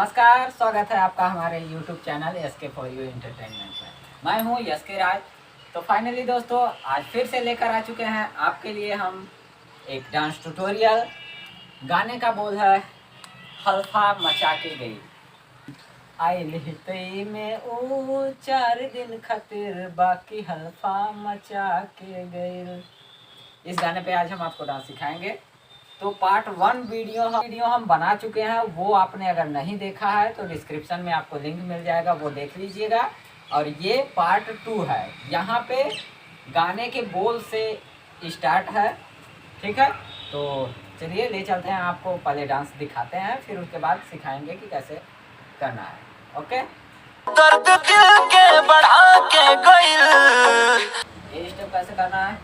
नमस्कार, स्वागत है आपका हमारे YouTube channel SK for you entertainment में। मैं हूं SK राज। तो फाइनली दोस्तों, आज फिर से लेकर आ चुके हैं आपके लिए हम एक डांस ट्यूटोरियल। गाने का बोल है हल्फा मचा के गई। आई लिहतई में ओ 4 दिन खातिर बाकी हल्फा मचा के गई। इस गाने पे आज हम आपको डांस सिखाएंगे। तो पार्ट 1 वीडियो हम बना चुके हैं, वो आपने अगर नहीं देखा है तो डिस्क्रिप्शन में आपको लिंक मिल जाएगा, वो देख लीजिएगा। और ये पार्ट 2 है, यहाँ पे गाने के बोल से स्टार्ट है। ठीक है, तो चलिए ले चलते हैं, आपको पहले डांस दिखाते हैं, फिर उसके बाद सिखाएंगे कि कैसे करना है। ओके, दर्द दिल के बढ़ा के गइल। ये स्टेप कैसे करना है,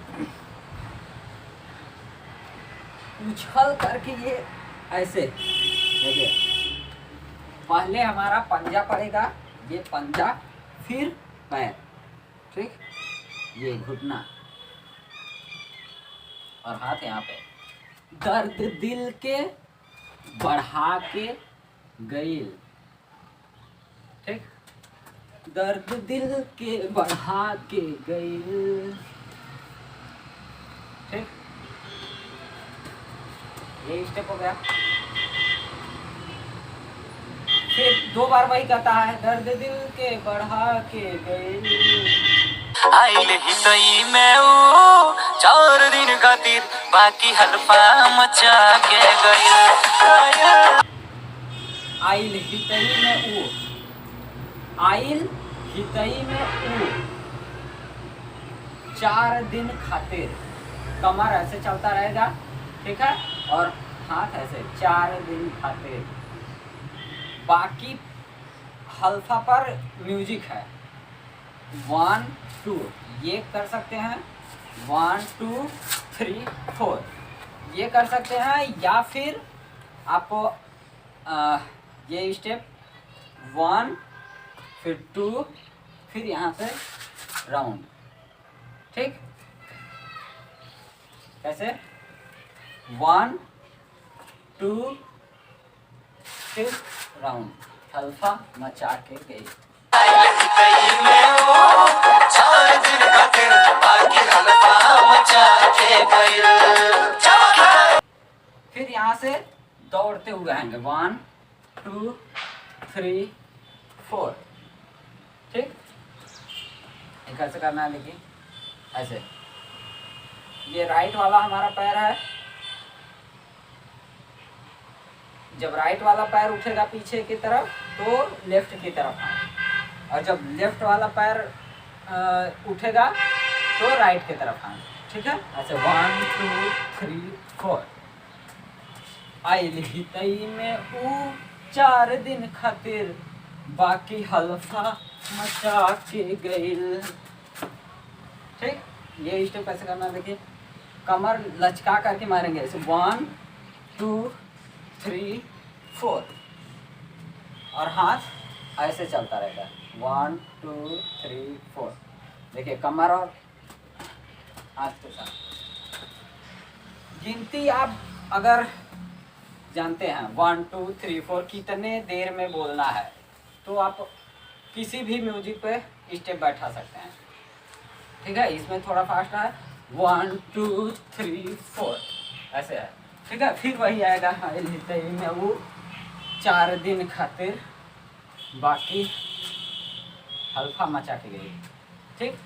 उछल करके ये ऐसे देखिए। पहले हमारा पंजा पड़ेगा, ये पंजा, फिर पैर, ठीक, ये घुटना और हाथ यहाँ पे। दर्द दिल के बढ़ा के गइल, ठीक, दर्द दिल के बढ़ा के गइल, ठीक। ये स्टेप हो गया। फिर 2 बार वही कहता है, दर्द दिल के बढ़ा के गई। आइल ही सही में वो 4 दिन खातिर बाकी हल्फा मचा के गइल। आइल हितई में ऊ, आइल हितई में ऊ 4 दिन खातिर। कमर ऐसे चलता रहेगा, ठीक है, और हाथ ऐसे 4 दिन खातिर। बाकी हल्फा पर म्यूजिक है 1 2, ये कर सकते हैं 1 2 3 4, ये कर सकते हैं, या फिर आपको ये स्टेप 1 फिर 2 फिर यहाँ से राउंड, ठीक। कैसे 1 2 फिर राउंड, हल्फा मचा के गई। आइल ही सही में वो 4 दिन खातिर बाकी हल्फा मचा के गइल। फिर यहाँ से दौड़ते हुए आएंगे 1 2 3 4, ठीक। कैसे करना है देखिए, ऐसे। ये राइट वाला हमारा पैर है, जब राइट वाला पैर उठेगा पीछे की तरफ तो लेफ्ट की तरफ आए, और जब लेफ्ट वाला पैर उठेगा तो राइट की तरफ आए, ठीक है। ऐसे 1 2 3 4। आइल हितई में ऊ 4 दिन खातिर बाकी हल्फा मचा के गइल, ठीक। ये स्टेप कैसे करना देखिए, कमर लचका करके मारेंगे ऐसे 1 2 3 4, और हाथ ऐसे चलता रहेगा 1 2 3 4। देखिए कमर और हाथ के साथ गिनती आप अगर जानते हैं 1 2 3 4 कितने देर में बोलना है, तो आप किसी भी म्यूजिक पे स्टेप बैठा सकते हैं, ठीक है। इसमें थोड़ा फास्ट है 1 2 3 4 ऐसे है, ठीक है। फिर वही आएगा हितई में वो 4 दिन खातिर बाकी हल्फा मचा के गई, ठीक।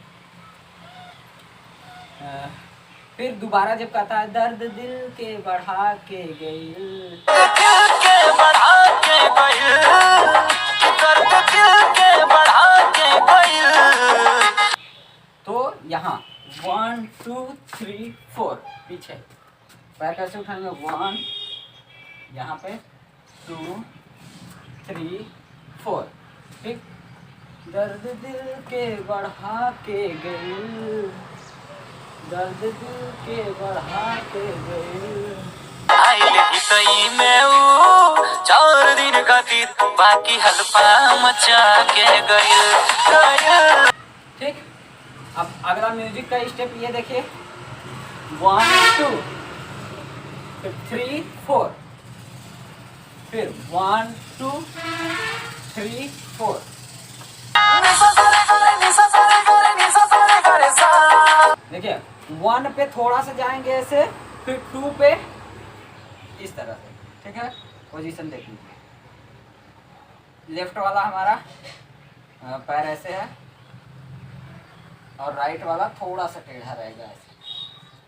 फिर दोबारा जब कहता है दर्द दिल के बढ़ा के गई, दिल के बढ़ा के गइल। दर्द दिल के बढ़ा के गइल। तो यहाँ 1 2 3 4 पीछे पैर कैसे उठाएंगे, 1 यहाँ पे 2 3 4, ठीक। दर्द दिल के बढ़ा के गई, दर्द दिल के बढ़ा के गई। आइल ही सही में वो 4 दिन खातिर बाकी हल्फा मचा के गइल। ठीक। अब अगला म्यूजिक का स्टेप ये देखिए 1 2 3 4, फिर 1 2 3 4। देखिए 1 पे थोड़ा सा जाएंगे ऐसे, फिर 2 पे इस तरह से, ठीक है। पोजीशन देख लीजिए, लेफ्ट वाला हमारा पैर ऐसे है और राइट वाला थोड़ा सा टेढ़ा रहेगा ऐसे,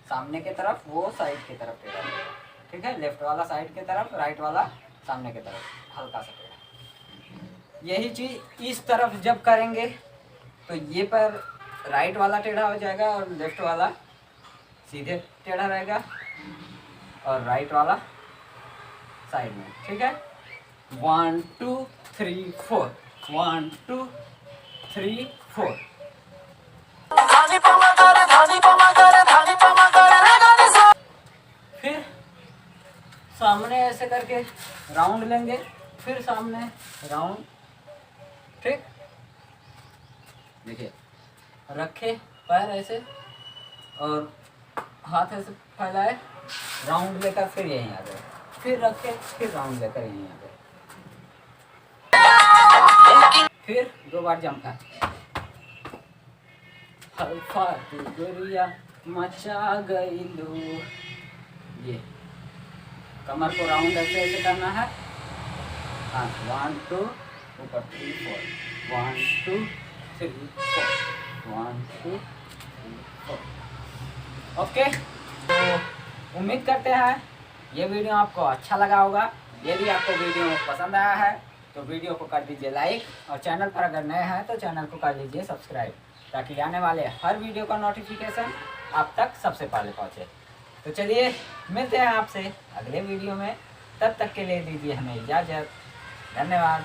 सामने की तरफ, वो साइड की तरफ टेढ़ा रहेगा, ठीक है। लेफ्ट वाला साइड की तरफ, राइट वाला सामने की तरफ हल्का सा टेढ़ा। यही चीज़ इस तरफ जब करेंगे तो ये पैर राइट वाला टेढ़ा हो जाएगा और लेफ्ट वाला सीधे टेढ़ा रहेगा और राइट वाला साइड में, ठीक है। 1 2 3 4, 1 2 3 4। फिर सामने ऐसे करके राउंड लेंगे, फिर सामने राउंड, ठीक। देखिए रखे पैर ऐसे और हाथ ऐसे फैलाए, राउंड लेकर फिर यहीं आ गए, फिर रखे, फिर राउंड लेकर यहीं आ गए, फिर 2 बार जंप है। अल्फा तू गोरिया मचा गई लो। ये कमर को राउंड ऐसे ऐसे करना है। हाँ 1 2 ऊपर 3 4, 1 2 3 4, 1 2 3 4। ओके, तो उम्मीद करते हैं ये वीडियो आपको अच्छा लगा होगा। यदि आपको वीडियो पसंद आया है तो वीडियो को कर दीजिए लाइक, और चैनल पर अगर नए हैं तो चैनल को कर लीजिए सब्सक्राइब, ताकि आने वाले हर वीडियो का नोटिफिकेशन आप तक सबसे पहले पहुंचे। तो चलिए मिलते हैं आपसे अगले वीडियो में, तब तक के लिए दीजिए हमें इजाज़त। धन्यवाद।